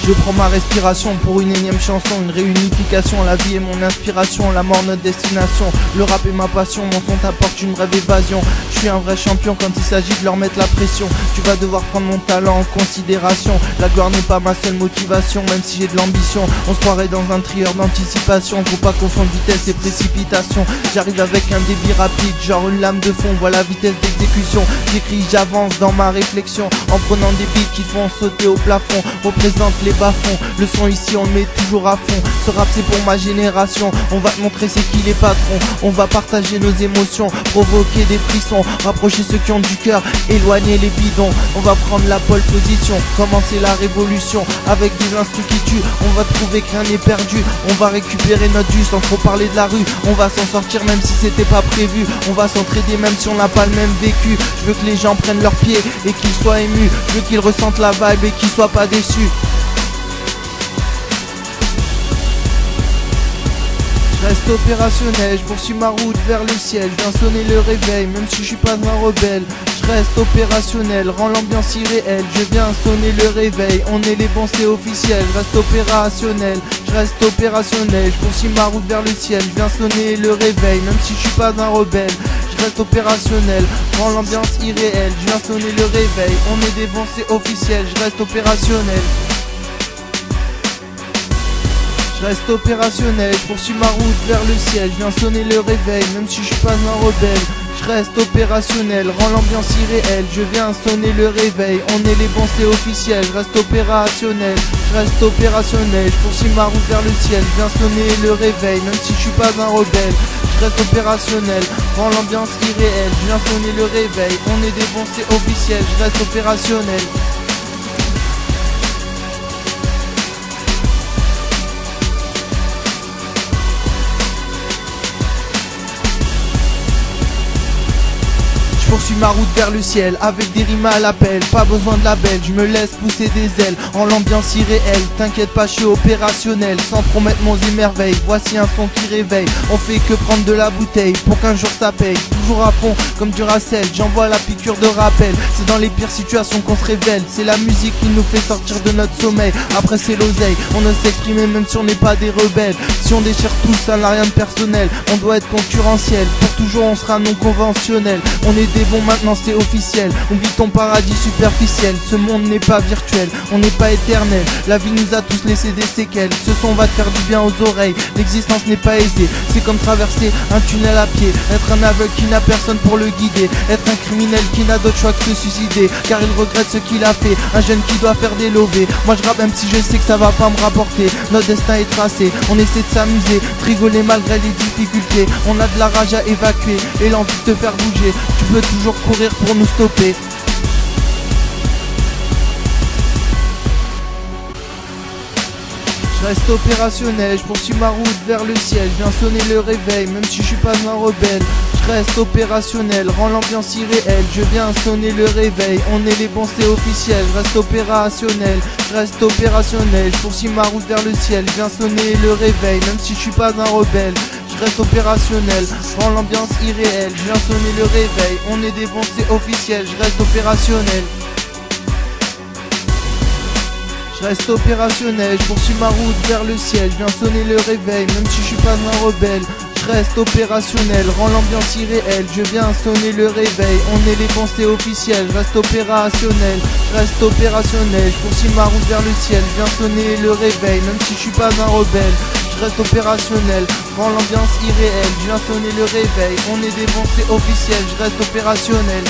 Je prends ma respiration pour une énième chanson, une réunification. La vie est mon inspiration, la mort notre destination. Le rap est ma passion, mon son t'apporte une brève évasion. Je suis un vrai champion quand il s'agit de leur mettre la pression. Tu vas devoir prendre mon talent en considération. La gloire n'est pas ma seule motivation, même si j'ai de l'ambition. On se croirait dans un trieur d'anticipation. Faut pas confondre vitesse et précipitation. J'arrive avec un débit rapide, genre une lame de fond. Voilà vitesse d'exécution. J'écris, j'avance dans ma réflexion, en prenant des beats qui font sauter au plafond. Représente les bas-fonds, le son ici on le met toujours à fond. Ce rap c'est pour ma génération. On va te montrer c'est qui les patrons. On va partager nos émotions, provoquer des frissons, rapprocher ceux qui ont du cœur, éloigner les bidons. On va prendre la pole position, commencer la révolution. Avec des instrus qui tuent, on va trouver que rien n'est perdu. On va récupérer notre dû sans trop parler de la rue. On va s'en sortir même si c'était pas prévu. On va s'entraider même si on n'a pas le même vécu. Je veux que les gens prennent leurs pieds et qu'ils soient émus. Je veux qu'ils ressentent la vibe et qu'ils soient pas déçus. Je reste opérationnel, je poursuis ma route vers le ciel. Je viens sonner le réveil, même si je suis pas un rebelle. Je reste opérationnel, rends l'ambiance irréelle. Je viens sonner le réveil, on est les bons, c'est officiel. Je reste opérationnel, je reste opérationnel. Je poursuis ma route vers le ciel, je viens sonner le réveil, même si je suis pas un rebelle. Je reste opérationnel, rends l'ambiance irréelle. Je viens sonner le réveil, on est des bons, c'est officiel. Je reste opérationnel. Je reste opérationnel, je poursuis ma route vers le ciel. Je viens sonner le réveil, même si je suis pas un rebelle. Je reste opérationnel, rends l'ambiance irréelle. Je viens sonner le réveil, on est les bons, c'est officiel. Je reste opérationnel, je reste opérationnel. Je poursuis ma route vers le ciel, je viens sonner le réveil, même si je suis pas un rebelle. Je reste opérationnel, rends l'ambiance irréelle. Je viens sonner le réveil, on est des bons, c'est officiel. Je reste opérationnel. Je poursuis ma route vers le ciel, avec des rimes à l'appel. Pas besoin de label, je me laisse pousser des ailes. En l'ambiance irréelle, t'inquiète pas, je suis opérationnel. Sans promettre mon émerveil, voici un son qui réveille. On fait que prendre de la bouteille, pour qu'un jour ça paye. Toujours à fond, comme du Racel, j'envoie la piqûre de rappel. C'est dans les pires situations qu'on se révèle. C'est la musique qui nous fait sortir de notre sommeil. Après c'est l'oseille, on ose s'exprimer même si on n'est pas des rebelles. Si on déchire tout, ça n'a rien de personnel. On doit être concurrentiel, pour toujours on sera non conventionnel. On est des bons, maintenant c'est officiel. On vit ton paradis superficiel. Ce monde n'est pas virtuel, on n'est pas éternel. La vie nous a tous laissé des séquelles. Ce son va te faire du bien aux oreilles. L'existence n'est pas aisée, c'est comme traverser un tunnel à pied. Être un aveugle qui n'a personne pour le guider. Être un criminel qui n'a d'autre choix que se suicider, car il regrette ce qu'il a fait. Un jeune qui doit faire des lovés. Moi je rappe même si je sais que ça va pas me rapporter. Notre destin est tracé, on essaie de s'amuser, de rigoler malgré les difficultés. On a de la rage à évacuer et l'envie de te faire bouger. Tu peux toujours courir pour nous stopper. Je reste opérationnel, je poursuis ma route vers le ciel. Je viens sonner le réveil, même si je suis pas un rebelle. Je reste opérationnel, rends l'ambiance irréelle. Je viens sonner le réveil, on est les bons, c'est officiel. Je reste opérationnel, je reste opérationnel. Je poursuis ma route vers le ciel, je viens sonner le réveil, même si je suis pas un rebelle. Je reste opérationnel, je rends l'ambiance irréelle. Je viens sonner le réveil, on est des bons, c'est officiel. Je reste opérationnel. Je reste opérationnel, je poursuis ma route vers le ciel. Je viens sonner le réveil, même si je suis pas un rebelle. Je reste opérationnel, rends l'ambiance irréelle. Je viens sonner le réveil, on est les bons, c'est officiel. Je reste opérationnel, je reste opérationnel. Je poursuis ma route vers le ciel, je viens sonner le réveil, même si je suis pas un rebelle. Je reste opérationnel, rends l'ambiance irréelle. Je viens sonner le réveil, on est des bons, c'est officiel. Je reste opérationnel.